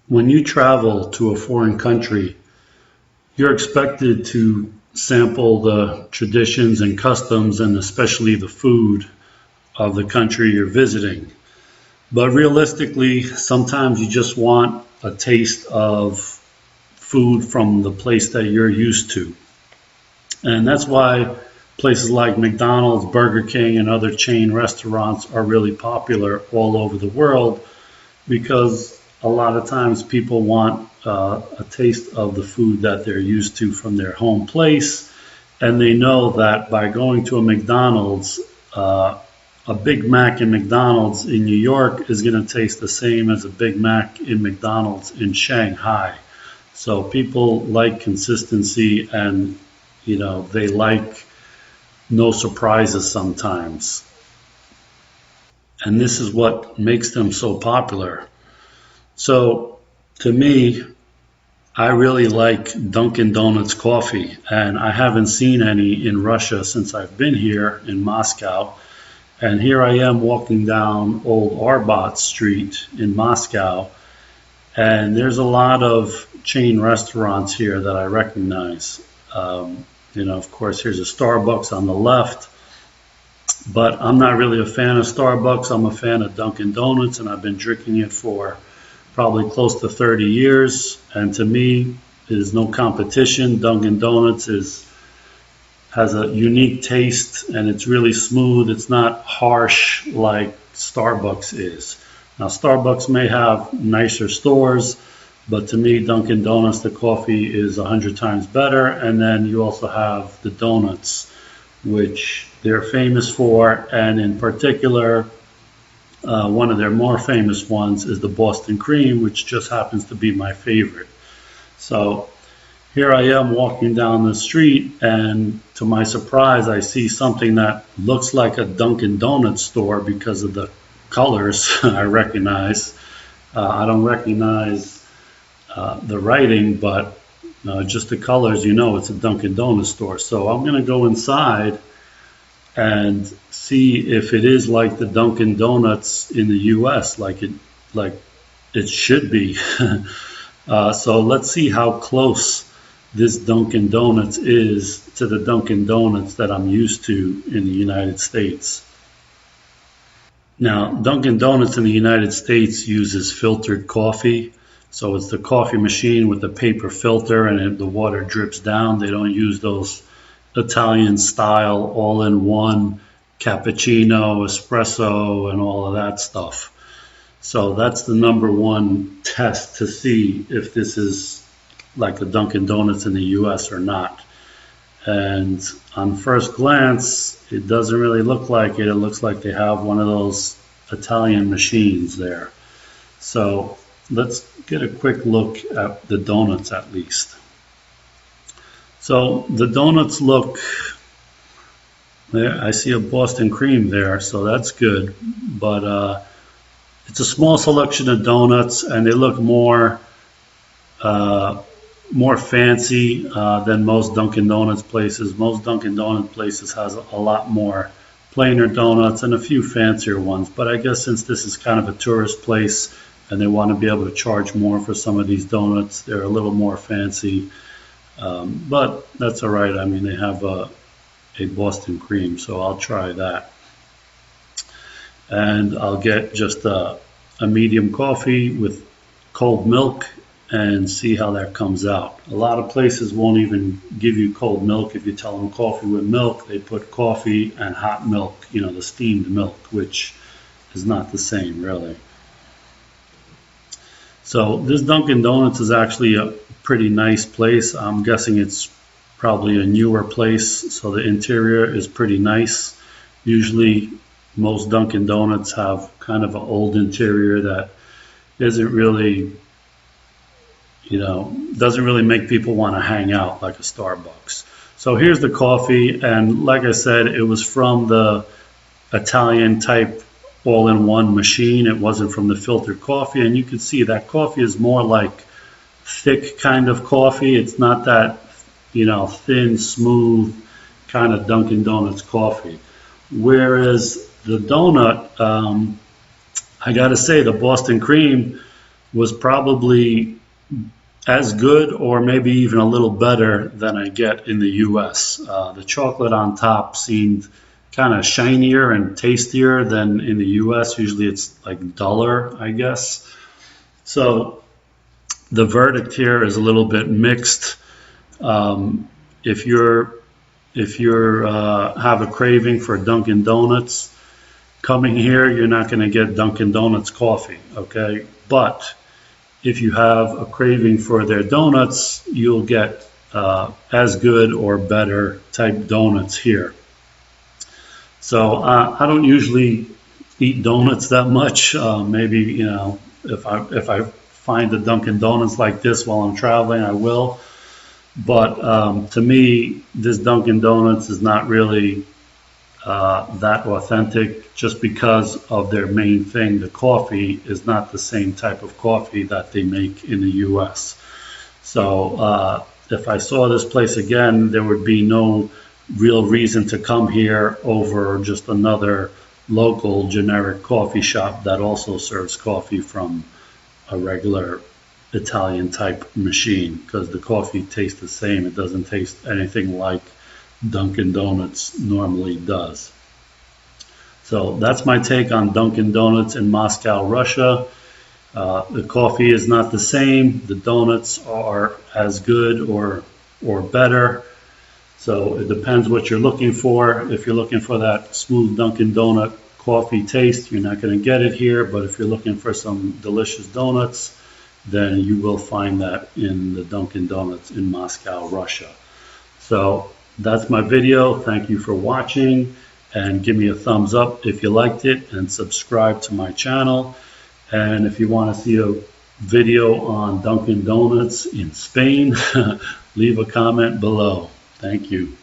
When you travel to a foreign country, you're expected to sample the traditions and customs and especially the food of the country you're visiting. But realistically, sometimes you just want a taste of food from the place that you're used to. And that's why places like McDonald's, Burger King, and other chain restaurants are really popular all over the world because a lot of times people want a taste of the food that they're used to from their home place, and they know that by going to a McDonald's, a Big Mac in McDonald's in New York is going to taste the same as a Big Mac in McDonald's in Shanghai. So people like consistency, and they like no surprises sometimes. And this is what makes them so popular. So to me, I really like Dunkin' Donuts coffee, and I haven't seen any in Russia since I've been here in Moscow. And here I am walking down Old Arbat Street in Moscow, and there's a lot of chain restaurants here that I recognize. Of course, here's a Starbucks on the left, but I'm not really a fan of Starbucks. I'm a fan of Dunkin' Donuts, and I've been drinking it for probably close to 30 years. And to me, there's no competition. Dunkin' Donuts has a unique taste, and it's really smooth. It's not harsh like Starbucks is. Now, Starbucks may have nicer stores, but to me, Dunkin' Donuts, the coffee is 100 times better. And then you also have the donuts, which they're famous for. And in particular, one of their more famous ones is the Boston cream, which just happens to be my favorite. So here I am walking down the street, and to my surprise, I see something that looks like a Dunkin' Donuts store because of the colors I recognize. I don't recognize the writing, but just the colors, it's a Dunkin' Donuts store. So I'm going to go inside and see if it is like the Dunkin' Donuts in the U.S., like it should be. So let's see how close this Dunkin' Donuts is to the Dunkin' Donuts that I'm used to in the United States. Now, Dunkin' Donuts in the United States uses filtered coffee. So it's the coffee machine with the paper filter, and the water drips down. They don't use those Italian style all-in-one cappuccino, espresso, and all of that stuff. So that's the number one test to see if this is like the Dunkin' Donuts in the US or not. And on first glance, it doesn't really look like it. It looks like they have one of those Italian machines there. So let's get a quick look at the donuts at least. So the donuts look, there I see a Boston cream there, so that's good. But it's a small selection of donuts, and they look more fancy than most Dunkin' Donuts places. Most Dunkin' Donuts places has a lot more plainer donuts and a few fancier ones. But I guess since this is kind of a tourist place and they want to be able to charge more for some of these donuts, they're a little more fancy. But that's all right. I mean, they have a Boston cream, so I'll try that. And I'll get just a medium coffee with cold milk and see how that comes out. A lot of places won't even give you cold milk. If you tell them coffee with milk, they put coffee and hot milk, the steamed milk, which is not the same really. So this Dunkin' Donuts is actually a pretty nice place. I'm guessing it's probably a newer place, so the interior is pretty nice. Usually most Dunkin' Donuts have kind of an old interior that isn't really, doesn't really make people want to hang out like a Starbucks. So here's the coffee, and like I said, it was from the Italian type all-in-one machine. It wasn't from the filtered coffee, and you can see that coffee is more like thick kind of coffee. It's not that, thin, smooth kind of Dunkin' Donuts coffee. Whereas the donut, I got to say, the Boston cream was probably as good or maybe even a little better than I get in the US. The chocolate on top seemed kind of shinier and tastier than in the US. Usually it's like duller, I guess. So the verdict here is a little bit mixed. If you're have a craving for Dunkin' Donuts, coming here, you're not going to get Dunkin' Donuts coffee, okay? But if you have a craving for their donuts, you'll get as good or better type donuts here. So I don't usually eat donuts that much. Maybe, you know, if I find a Dunkin' Donuts like this while I'm traveling, I will. But to me, this Dunkin' Donuts is not really that authentic, just because of their main thing. The coffee is not the same type of coffee that they make in the US. So if I saw this place again, there would be no real reason to come here over just another local generic coffee shop that also serves coffee from a regular Italian type machine, because the coffee tastes the same. It doesn't taste anything like Dunkin' Donuts normally does. So that's my take on Dunkin' Donuts in Moscow, Russia. The coffee is not the same. The donuts are as good or better. So it depends what you're looking for. If you're looking for that smooth Dunkin' Donut coffee taste, you're not going to get it here. But if you're looking for some delicious donuts, then you will find that in the Dunkin' Donuts in Moscow, Russia. So that's my video. Thank you for watching, and give me a thumbs up if you liked it, and subscribe to my channel. And if you want to see a video on Dunkin' Donuts in Spain, leave a comment below. Thank you.